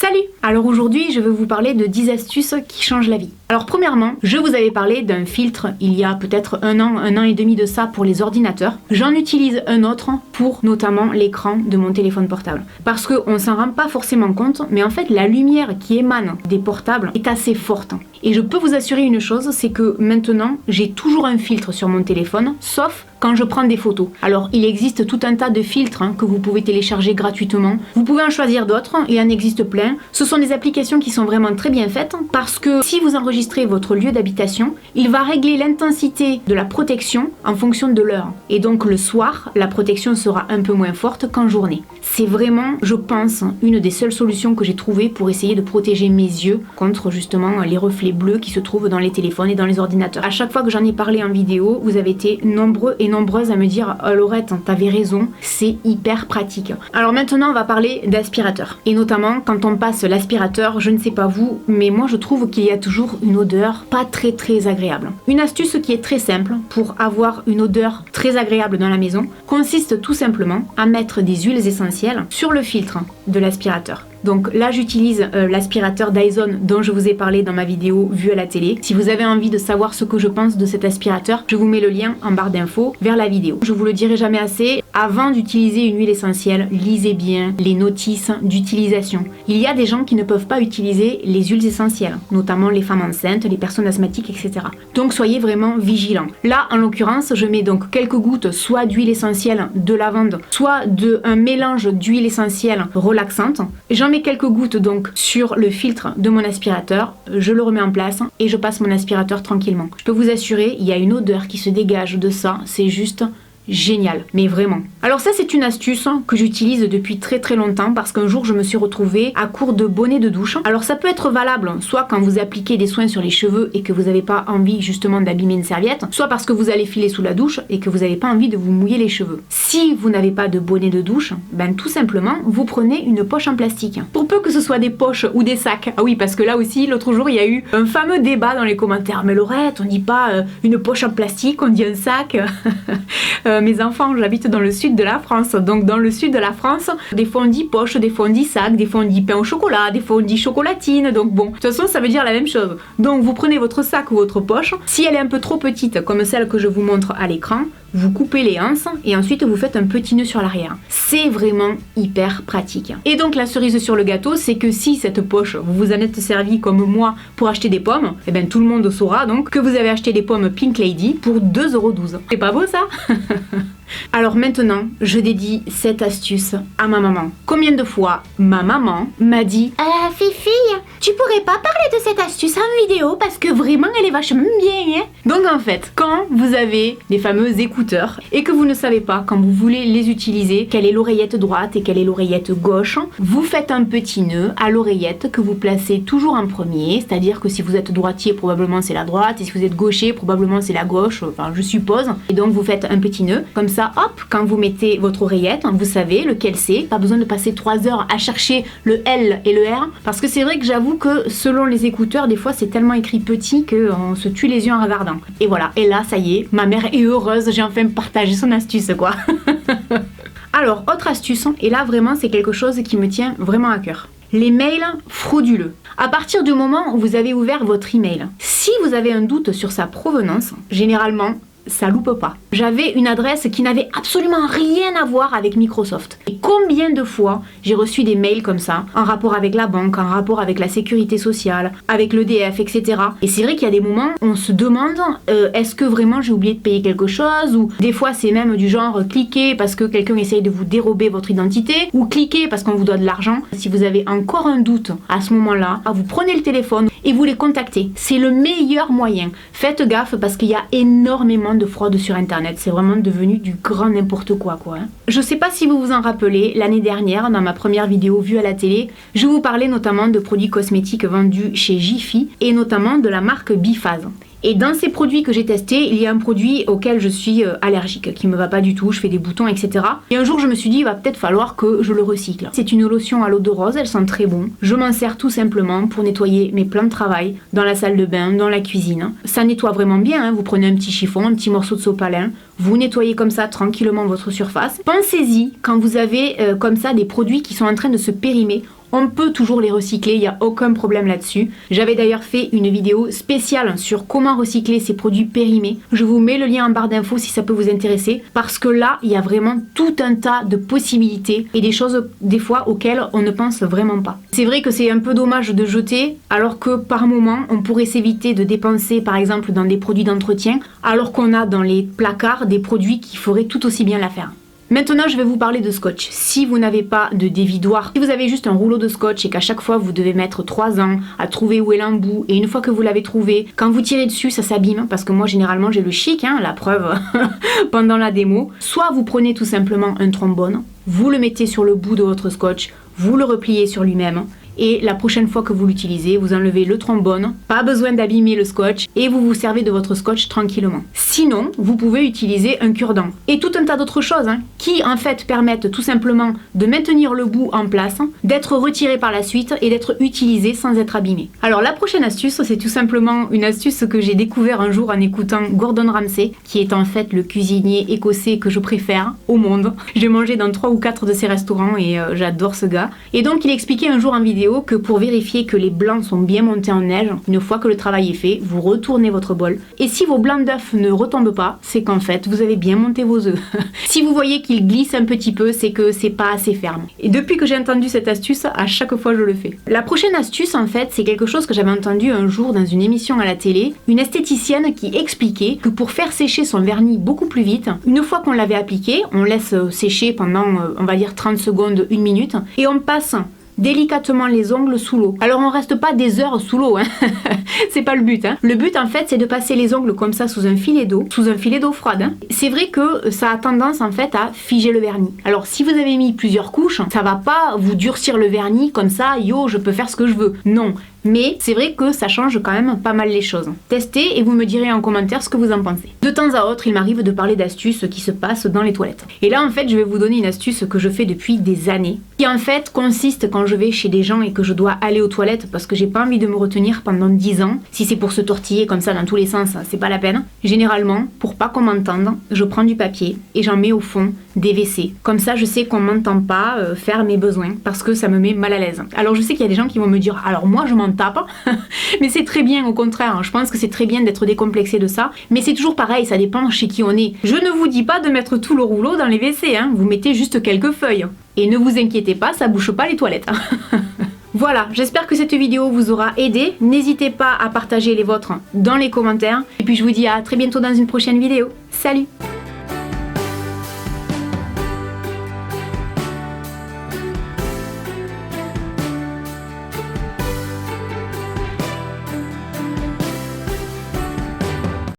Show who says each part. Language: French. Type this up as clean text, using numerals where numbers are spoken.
Speaker 1: Salut! Alors aujourd'hui, je vais vous parler de 10 astuces qui changent la vie. Alors premièrement, je vous avais parlé d'un filtre il y a peut-être un an et demi de ça pour les ordinateurs. J'en utilise un autre pour notamment l'écran de mon téléphone portable. Parce qu'on s'en rend pas forcément compte, mais en fait la lumière qui émane des portables est assez forte. Et je peux vous assurer une chose, c'est que maintenant, j'ai toujours un filtre sur mon téléphone, sauf quand je prends des photos. Alors, il existe tout un tas de filtres que vous pouvez télécharger gratuitement. Vous pouvez en choisir d'autres, il en existe plein. Ce sont des applications qui sont vraiment très bien faites parce que si vous enregistrez votre lieu d'habitation, il va régler l'intensité de la protection en fonction de l'heure. Et donc le soir, la protection sera un peu moins forte qu'en journée. C'est vraiment, je pense, une des seules solutions que j'ai trouvées pour essayer de protéger mes yeux contre justement les reflets bleus qui se trouvent dans les téléphones et dans les ordinateurs. À chaque fois que j'en ai parlé en vidéo, vous avez été nombreux et nombreuses à me dire « Oh Laurette, t'avais raison, c'est hyper pratique ». Alors maintenant, on va parler d'aspirateur. Et notamment, quand on passe l'aspirateur, je ne sais pas vous, mais moi je trouve qu'il y a toujours une odeur pas très agréable. Une astuce qui est très simple pour avoir une odeur très agréable dans la maison consiste tout simplement à mettre des huiles essentielles sur le filtre de l'aspirateur. Donc là j'utilise l'aspirateur Dyson dont je vous ai parlé dans ma vidéo vue à la télé. Si vous avez envie de savoir ce que je pense de cet aspirateur, je vous mets le lien en barre d'infos vers la vidéo. Je vous le dirai jamais assez, avant d'utiliser une huile essentielle, lisez bien les notices d'utilisation. Il y a des gens qui ne peuvent pas utiliser les huiles essentielles, notamment les femmes enceintes, les personnes asthmatiques, etc. Donc soyez vraiment vigilants. Là en l'occurrence, je mets donc quelques gouttes soit d'huile essentielle de lavande, soit d'un mélange d'huile essentielle relaxante. J'en mets quelques gouttes donc sur le filtre de mon aspirateur, je le remets en place et je passe mon aspirateur tranquillement. Je peux vous assurer, il y a une odeur qui se dégage de ça, c'est juste génial, mais vraiment. Alors ça c'est une astuce que j'utilise depuis très longtemps parce qu'un jour je me suis retrouvée à court de bonnet de douche. Alors ça peut être valable soit quand vous appliquez des soins sur les cheveux et que vous n'avez pas envie justement d'abîmer une serviette, soit parce que vous allez filer sous la douche et que vous n'avez pas envie de vous mouiller les cheveux. Si vous n'avez pas de bonnet de douche, ben tout simplement vous prenez une poche en plastique. Pour peu que ce soit des poches ou des sacs. Ah oui, parce que là aussi l'autre jour il y a eu un fameux débat dans les commentaires. Mais Laurette, on dit pas une poche en plastique, on dit un sac. Mes enfants, j'habite dans le sud de la France, donc dans le sud de la France, des fois on dit poche, des fois on dit sac, des fois on dit pain au chocolat, des fois on dit chocolatine, donc bon, de toute façon ça veut dire la même chose. Donc vous prenez votre sac ou votre poche, si elle est un peu trop petite comme celle que je vous montre à l'écran, vous coupez les anses et ensuite vous faites un petit nœud sur l'arrière. C'est vraiment hyper pratique. Et donc la cerise sur le gâteau, c'est que si cette poche, vous vous en êtes servi comme moi pour acheter des pommes, et bien tout le monde saura donc que vous avez acheté des pommes Pink Lady pour 2,12 €. C'est pas beau ça? Alors maintenant, je dédie cette astuce à ma maman. Combien de fois ma maman m'a dit « Fifi, tu pourrais pas parler de cette astuce en vidéo parce que vraiment elle est vachement bien, hein ?» Donc en fait, quand vous avez les fameux écouteurs et que vous ne savez pas quand vous voulez les utiliser, quelle est l'oreillette droite et quelle est l'oreillette gauche, vous faites un petit nœud à l'oreillette que vous placez toujours en premier, c'est-à-dire que si vous êtes droitier, probablement c'est la droite, et si vous êtes gaucher, probablement c'est la gauche, enfin je suppose. Et donc vous faites un petit nœud, comme ça, hop, quand vous mettez votre oreillette, vous savez lequel c'est, pas besoin de passer 3 heures à chercher le L et le R, parce que c'est vrai que j'avoue que selon les écouteurs, des fois c'est tellement écrit petit qu'on se tue les yeux en regardant. Et voilà, et là ça y est, ma mère est heureuse, j'ai enfin partagé son astuce quoi. Alors, autre astuce, et là vraiment c'est quelque chose qui me tient vraiment à cœur. Les mails frauduleux. À partir du moment où vous avez ouvert votre email, si vous avez un doute sur sa provenance, généralement, ça loupe pas. J'avais une adresse qui n'avait absolument rien à voir avec Microsoft. Et combien de fois j'ai reçu des mails comme ça, en rapport avec la banque, en rapport avec la sécurité sociale, avec l'EDF, etc. Et c'est vrai qu'il y a des moments où on se demande est-ce que vraiment j'ai oublié de payer quelque chose, ou des fois c'est même du genre cliquez parce que quelqu'un essaye de vous dérober votre identité, ou cliquez parce qu'on vous doit de l'argent. Si vous avez encore un doute à ce moment-là, vous prenez le téléphone et vous les contactez. C'est le meilleur moyen. Faites gaffe parce qu'il y a énormément de fraude sur internet, c'est vraiment devenu du grand n'importe quoi hein. Je sais pas si vous vous en rappelez, l'année dernière dans ma première vidéo vue à la télé, je vous parlais notamment de produits cosmétiques vendus chez Jiffy et notamment de la marque Biphase. Et dans ces produits que j'ai testés, il y a un produit auquel je suis allergique, qui me va pas du tout, je fais des boutons, etc. Et un jour je me suis dit, il va peut-être falloir que je le recycle. C'est une lotion à l'eau de rose, elle sent très bon. Je m'en sers tout simplement pour nettoyer mes plans de travail, dans la salle de bain, dans la cuisine. Ça nettoie vraiment bien, hein. Vous prenez un petit chiffon, un petit morceau de sopalin, vous nettoyez comme ça tranquillement votre surface. Pensez-y quand vous avez comme ça des produits qui sont en train de se périmer. on peut toujours les recycler, il n'y a aucun problème là-dessus. J'avais d'ailleurs fait une vidéo spéciale sur comment recycler ces produits périmés. Je vous mets le lien en barre d'infos si ça peut vous intéresser, parce que là, il y a vraiment tout un tas de possibilités et des choses des fois auxquelles on ne pense vraiment pas. C'est vrai que c'est un peu dommage de jeter, alors que par moment, on pourrait s'éviter de dépenser par exemple dans des produits d'entretien, alors qu'on a dans les placards des produits qui feraient tout aussi bien l'affaire. Maintenant, je vais vous parler de scotch. Si vous n'avez pas de dévidoir, si vous avez juste un rouleau de scotch et qu'à chaque fois vous devez mettre 3 ans à trouver où est l'embout, et une fois que vous l'avez trouvé, quand vous tirez dessus, ça s'abîme, parce que moi généralement j'ai le chic, la preuve pendant la démo, soit vous prenez tout simplement un trombone, vous le mettez sur le bout de votre scotch, vous le repliez sur lui-même, et la prochaine fois que vous l'utilisez, vous enlevez le trombone, pas besoin d'abîmer le scotch, et vous vous servez de votre scotch tranquillement. Sinon, vous pouvez utiliser un cure-dent. Et tout un tas d'autres choses, qui en fait permettent tout simplement de maintenir le bout en place, d'être retiré par la suite et d'être utilisé sans être abîmé. Alors la prochaine astuce, c'est tout simplement une astuce que j'ai découvert un jour en écoutant Gordon Ramsay, qui est en fait le cuisinier écossais que je préfère au monde. J'ai mangé dans 3 ou 4 de ses restaurants et j'adore ce gars. Et donc il expliquait un jour en vidéo que pour vérifier que les blancs sont bien montés en neige, une fois que le travail est fait, vous retournez votre bol. Et si vos blancs d'œufs ne retombent pas, c'est qu'en fait, vous avez bien monté vos œufs. Si vous voyez qu'ils glissent un petit peu, c'est que c'est pas assez ferme. Et depuis que j'ai entendu cette astuce, à chaque fois je le fais. La prochaine astuce, en fait, c'est quelque chose que j'avais entendu un jour dans une émission à la télé, une esthéticienne qui expliquait que pour faire sécher son vernis beaucoup plus vite, une fois qu'on l'avait appliqué, on laisse sécher pendant, on va dire 30 secondes, 1 minute, et on passe délicatement les ongles sous l'eau. Alors on reste pas des heures sous l'eau, c'est pas le but. Le but en fait c'est de passer les ongles comme ça sous un filet d'eau froide. C'est vrai que ça a tendance en fait à figer le vernis. Alors si vous avez mis plusieurs couches, ça va pas vous durcir le vernis comme ça, yo je peux faire ce que je veux. Non. Mais c'est vrai que ça change quand même pas mal les choses. Testez et vous me direz en commentaire ce que vous en pensez. De temps à autre, il m'arrive de parler d'astuces qui se passent dans les toilettes. Et là, en fait, je vais vous donner une astuce que je fais depuis des années, qui en fait consiste quand je vais chez des gens et que je dois aller aux toilettes parce que j'ai pas envie de me retenir pendant 10 ans. Si c'est pour se tortiller comme ça dans tous les sens, c'est pas la peine. Généralement, pour pas qu'on m'entende, je prends du papier et j'en mets au fond des WC. Comme ça, je sais qu'on m'entend pas faire mes besoins parce que ça me met mal à l'aise. Alors je sais qu'il y a des gens qui vont me dire, alors moi je m'en tape, mais c'est très bien au contraire, je pense que c'est très bien d'être décomplexé de ça, mais c'est toujours pareil, ça dépend chez qui on est. Je ne vous dis pas de mettre tout le rouleau dans les WC, vous mettez juste quelques feuilles. Et ne vous inquiétez pas, ça bouche pas les toilettes. Voilà, j'espère que cette vidéo vous aura aidé. N'hésitez pas à partager les vôtres dans les commentaires. Et puis je vous dis à très bientôt dans une prochaine vidéo. Salut!